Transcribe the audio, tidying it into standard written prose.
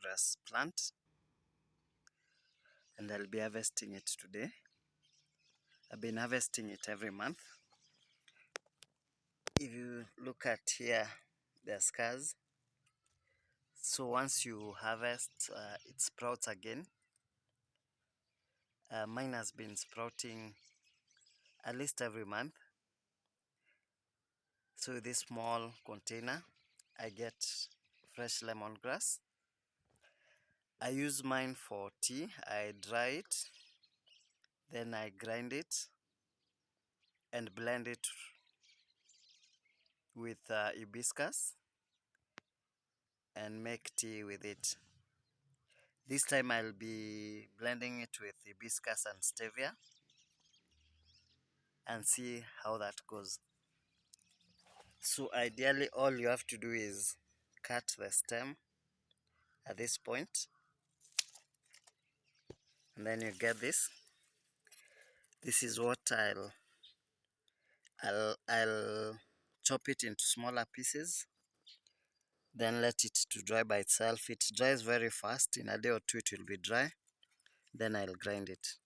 lemongrass plant, and I'll be harvesting it today. I've been harvesting it every month. If you look at here, the scars. So once you harvest, it sprouts again. Mine has been sprouting at least every month. So this small container, I get fresh lemongrass. I use mine for tea. I dry it, then I grind it and blend it with hibiscus and make tea with it. This time I'll be blending it with hibiscus and stevia and see how that goes. So ideally all you have to do is cut the stem at this point, and then you get this. This is what I'll chop it into smaller pieces, then let it to dry by itself. It dries very fast. In a day or two it will be dry. Then I'll grind it.